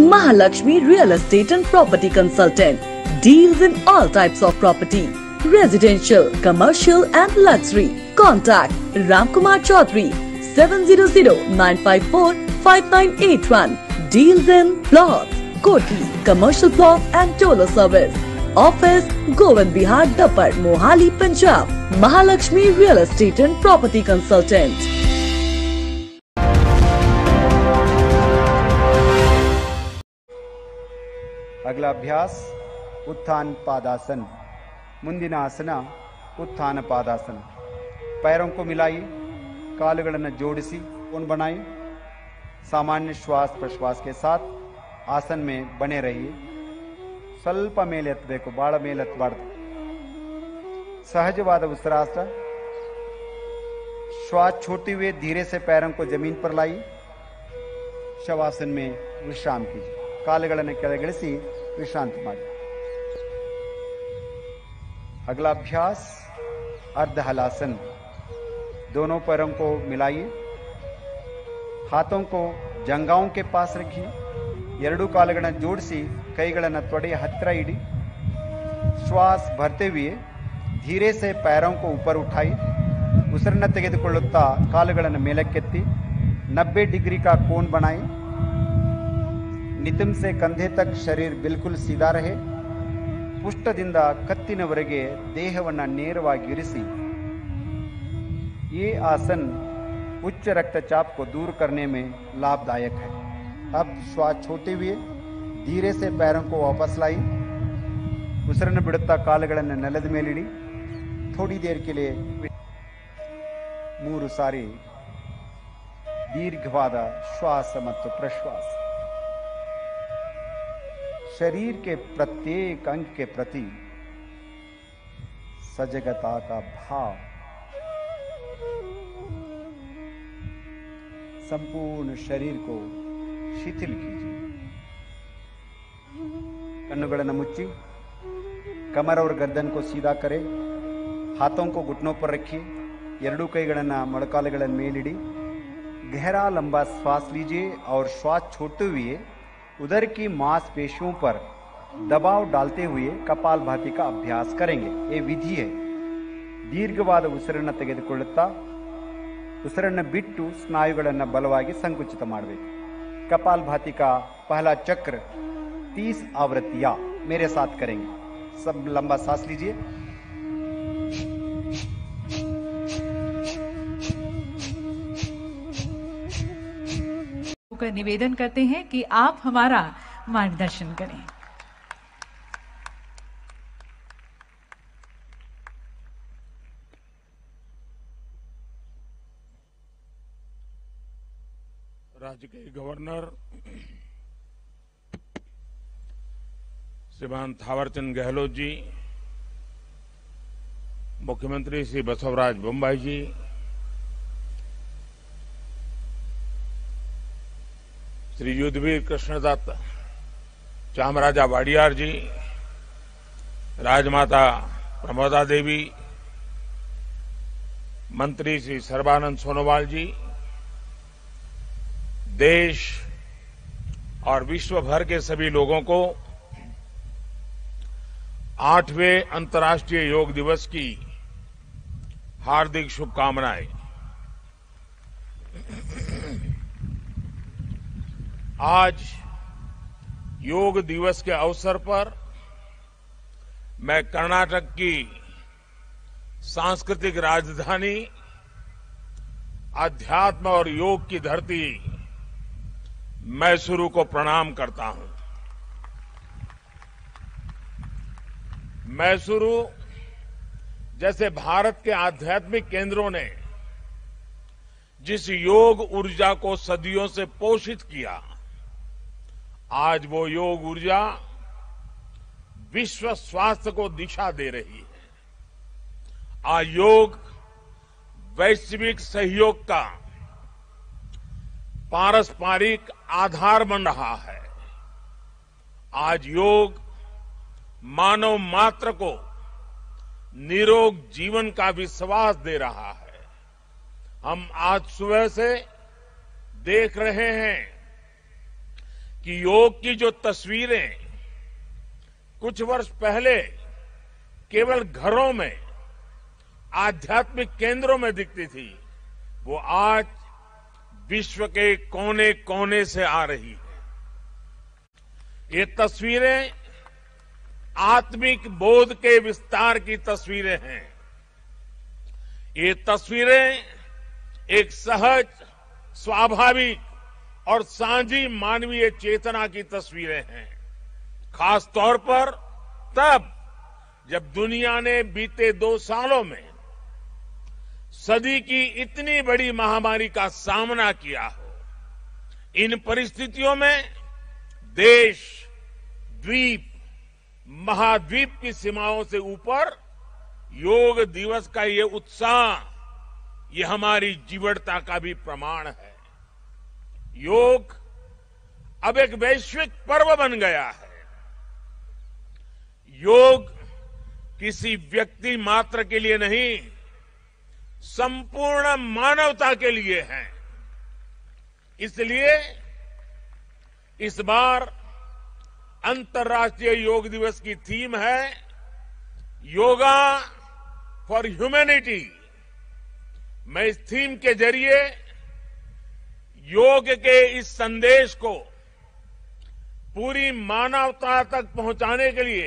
Mahalakshmi Real Estate and Property Consultant deals in all types of property, residential, commercial and luxury. Contact Ramkumar Chaudhary 700-954-5981. Deals in plots, Koti, commercial plot and Tola service. Office Govind Bihar Dapar, Mohali, Punjab. Mahalakshmi Real Estate and Property Consultant. अगला अभ्यास उत्थान पादासन। ಮುಂದಿನ ಆಸನ उत्थान पादासन। पैरों को मिलाइए, ಕಾಲುಗಳನ್ನು ಜೋಡಿಸಿ कोण बनाइए। सामान्य श्वास प्रश्वास के साथ आसन में बने रहिए। ಸ್ವಲ್ಪ ಮೇಲೆ ಎತ್ತಬೇಕು, ಬಹಳ ಮೇಲೆ ಎತ್ತಬಾರದು। सहजवाद उत्तरासन। श्वास छोड़ते हुए धीरे से पैरों को जमीन पर लाइए। शवासन में विश्राम कीजिए। ಕಾಲುಗಳನ್ನು ಕೆಳಗಿಳಿಸಿ विश्रांति ಮಾಡಿ। अगला अभ्यास अर्ध हलासन। दोनों पैरों को मिलाइए, हाथों को जंगाओं के पास रखिए। ಎರಡು ಕಾಲುಗಳನ್ನು ಜೋಡಿಸಿ ಕೈಗಳನ್ನು ತೊಡೆಯ ಹತ್ತಿರ ಇಡಿ। श्वास भरते हुए धीरे से पैरों को ऊपर उठाइए। ಉಸಿರನ್ನು ತೆಗೆದುಕೊಳ್ಳುತ್ತಾ ಕಾಲುಗಳನ್ನು ಮೇಲಕ್ಕೆತ್ತಿ 90 डिग्री का कोण बनाइए। नितंब से कंधे तक शरीर बिल्कुल सीधा रहे। ಪುಷ್ಟದಿಂದ ಕತ್ತಿನವರೆಗೆ ದೇಹವನ್ನು ನೇರವಾಗಿ ಇರಿಸಿ। ये आसन उच्च रक्तचाप को दूर करने में लाभदायक है। अब श्वास छोड़ते हुए धीरे से पैरों को वापस लाई। ಉಸಿರನ್ನು ಬಿಡುತ್ತಾ ಕಾಲುಗಳನ್ನು ನೆಲದ ಮೇಲಿಡಿ। थोड़ी देर के लिए 3 ಸಾರಿ ದೀರ್ಘವಾದ ಶ್ವಾಸ ಮತ್ತು ಪ್ರಶ್ವಾಸ। शरीर के प्रत्येक अंग के प्रति सजगता का भाव। संपूर्ण शरीर को शिथिल कीजिए। कन्नुಗಳನ್ನು मुच्ची, कमर और गर्दन को सीधा करें। हाथों को घुटनों पर रखिए। ಎರಡೂ ಕೈಗಳನ್ನು ಮೊಣಕಾಲುಗಳ ಮೇಲಿಡಿ। गहरा लंबा श्वास लीजिए और श्वास छोड़ते हुए उदर की मांसपेशियों पर दबाव डालते हुए कपालभाति का अभ्यास करेंगे। ये विधि है। दीर्घवाದ ಉಸಿರನ್ನು ತೆಗೆದುಕೊಳ್ಳುತ್ತಾ ಉಸಿರನ್ನು ಬಿಟ್ಟು ಸ್ನಾಯುಗಳನ್ನು ಬಲವಾಗಿ ಸಂಕುಚಿತ ಮಾಡಬೇಕು। कपालभाति का पहला चक्र 30 आवृत्तियां मेरे साथ करेंगे। सब लंबा सांस लीजिए। निवेदन करते हैं कि आप हमारा मार्गदर्शन करें। राज्य के गवर्नर श्रीमान थावरचंद गहलोत जी, मुख्यमंत्री श्री बसवराज बोम्मई जी, श्री युद्धवीर कृष्णदत्त चामराजा वाडियार जी, राजमाता प्रमोदा देवी, मंत्री श्री सर्बानंद सोनोवाल जी, देश और विश्व भर के सभी लोगों को 8वें अंतर्राष्ट्रीय योग दिवस की हार्दिक शुभकामनाएं। आज योग दिवस के अवसर पर मैं कर्नाटक की सांस्कृतिक राजधानी, अध्यात्म और योग की धरती मैसूरू को प्रणाम करता हूं। मैसूरू जैसे भारत के आध्यात्मिक केंद्रों ने जिस योग ऊर्जा को सदियों से पोषित किया, आज वो योग ऊर्जा विश्व स्वास्थ्य को दिशा दे रही है। आज योग वैश्विक सहयोग का पारस्परिक आधार बन रहा है। आज योग मानव मात्र को निरोग जीवन का विश्वास दे रहा है। हम आज सुबह से देख रहे हैं कि योग की जो तस्वीरें कुछ वर्ष पहले केवल घरों में, आध्यात्मिक केंद्रों में दिखती थी, वो आज विश्व के कोने कोने से आ रही है। ये तस्वीरें आत्मिक बोध के विस्तार की तस्वीरें हैं। ये तस्वीरें एक सहज, स्वाभाविक और साझी मानवीय चेतना की तस्वीरें हैं। खास तौर पर तब जब दुनिया ने बीते 2 सालों में सदी की इतनी बड़ी महामारी का सामना किया हो। इन परिस्थितियों में देश, द्वीप, महाद्वीप की सीमाओं से ऊपर योग दिवस का ये उत्साह, ये हमारी जीवटता का भी प्रमाण है। योग अब एक वैश्विक पर्व बन गया है। योग किसी व्यक्ति मात्र के लिए नहीं, संपूर्ण मानवता के लिए है। इसलिए इस बार अंतर्राष्ट्रीय योग दिवस की थीम है योगा फॉर ह्यूमैनिटी। मैं इस थीम के जरिए योग के इस संदेश को पूरी मानवता तक पहुंचाने के लिए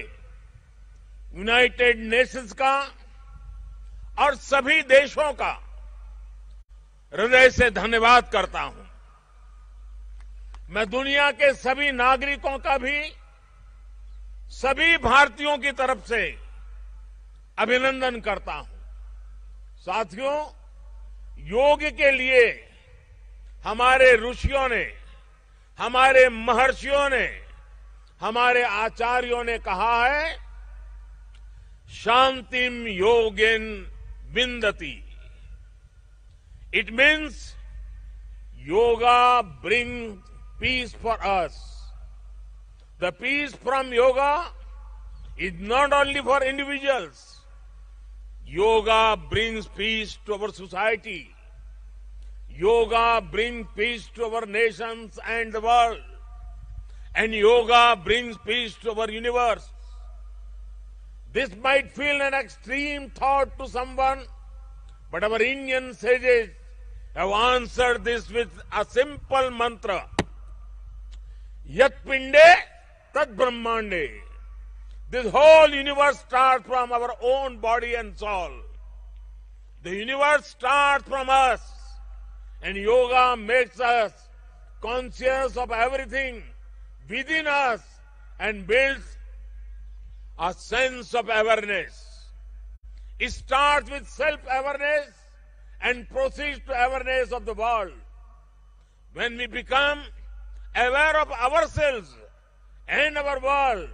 यूनाइटेड नेशंस का और सभी देशों का हृदय से धन्यवाद करता हूं। मैं दुनिया के सभी नागरिकों का भी सभी भारतीयों की तरफ से अभिनंदन करता हूं। साथियों, योग के लिए हमारे ऋषियों ने, हमारे महर्षियों ने, हमारे आचार्यों ने कहा है, शांतिम योगेन विंदति। It means yoga brings peace for us. The peace from yoga is not only for individuals. Yoga brings peace to our society. Yoga brings peace to our nations and the world. And yoga brings peace to our universe. This might feel an extreme thought to someone, but our Indian sages have answered this with a simple mantra. Yat pinde tad brahmande. This whole universe starts from our own body and soul. The universe starts from us, and yoga makes us conscious of everything within us and builds a sense of awareness. It starts with self-awareness and proceeds to awareness of the world. When we become aware of ourselves and our world,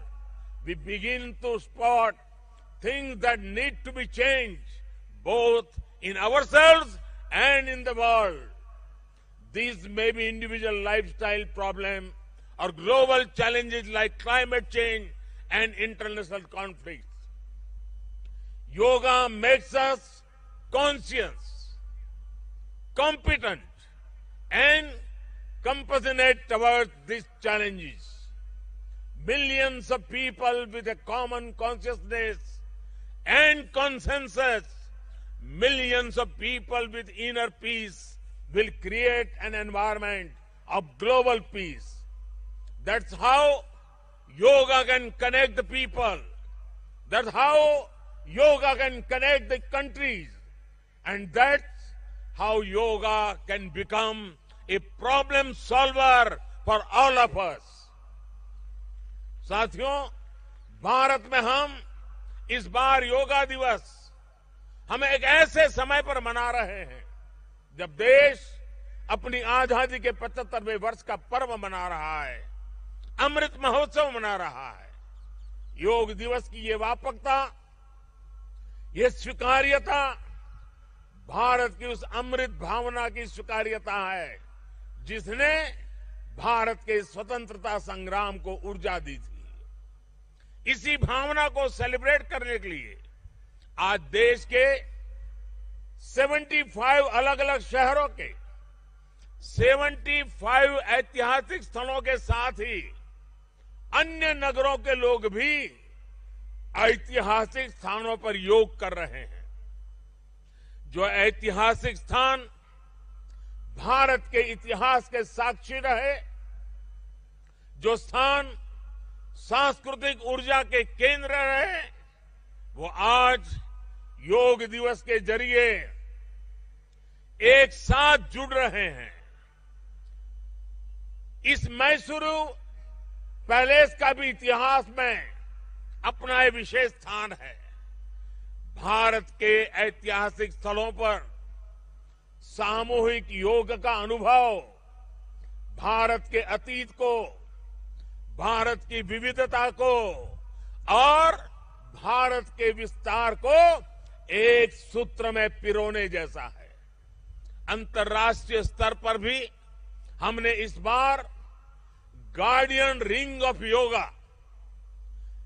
we begin to spot things that need to be changed, both in ourselves and in the world. These may be individual lifestyle problems or global challenges like climate change and international conflicts. Yoga makes us conscious, competent, and compassionate towards these challenges. Millions of people with a common consciousness and consensus, millions of people with inner peace will create an environment of global peace. That's how yoga can connect the people. That's how yoga can connect the countries. And that's how yoga can become a problem solver for all of us. साथियों, भारत में हम इस बार योगा दिवस हम एक ऐसे समय पर मना रहे हैं जब देश अपनी आजादी के 75वें वर्ष का पर्व मना रहा है, अमृत महोत्सव मना रहा है। योग दिवस की ये व्यापकता, ये स्वीकार्यता भारत की उस अमृत भावना की स्वीकार्यता है जिसने भारत के स्वतंत्रता संग्राम को ऊर्जा दी थी। इसी भावना को सेलिब्रेट करने के लिए आज देश के 75 अलग अलग शहरों के 75 ऐतिहासिक स्थलों के साथ ही अन्य नगरों के लोग भी ऐतिहासिक स्थानों पर योग कर रहे हैं। जो ऐतिहासिक स्थान भारत के इतिहास के साक्षी रहे, जो स्थान सांस्कृतिक ऊर्जा के केंद्र रहे, वो आज योग दिवस के जरिए एक साथ जुड़ रहे हैं। इस मैसूरू पैलेस का भी इतिहास में अपना एक विशेष स्थान है। भारत के ऐतिहासिक स्थलों पर सामूहिक योग का अनुभव भारत के अतीत को, भारत की विविधता को और भारत के विस्तार को एक सूत्र में पिरोने जैसा है। अंतर्राष्ट्रीय स्तर पर भी हमने इस बार गार्डियन रिंग ऑफ योगा,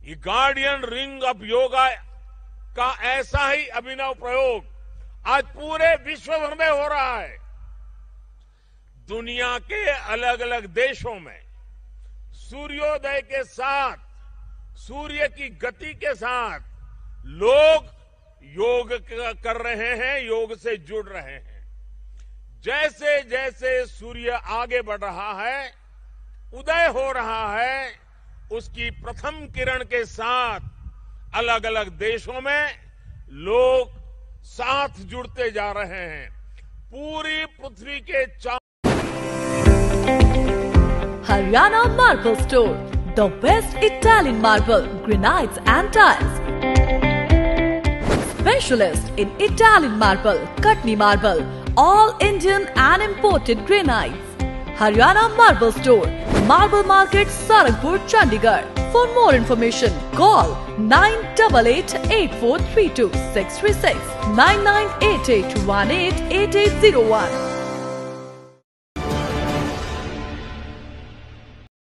ये गार्डियन रिंग ऑफ योगा का ऐसा ही अभिनव प्रयोग आज पूरे विश्व भर में हो रहा है। दुनिया के अलग अलग देशों में सूर्योदय के साथ, सूर्य की गति के साथ लोग योग कर रहे हैं, योग से जुड़ रहे हैं। जैसे जैसे सूर्य आगे बढ़ रहा है, उदय हो रहा है, उसकी प्रथम किरण के साथ अलग अलग देशों में लोग साथ जुड़ते जा रहे हैं। पूरी पृथ्वी के Haryana Marble Store, the best Italian marble, granites and tiles. Specialist in Italian marble, Katni marble, all Indian and imported granites. Haryana Marble Store, Marble Market, Sarangpur, Chandigarh. For more information, call 98888432 636 9988188801.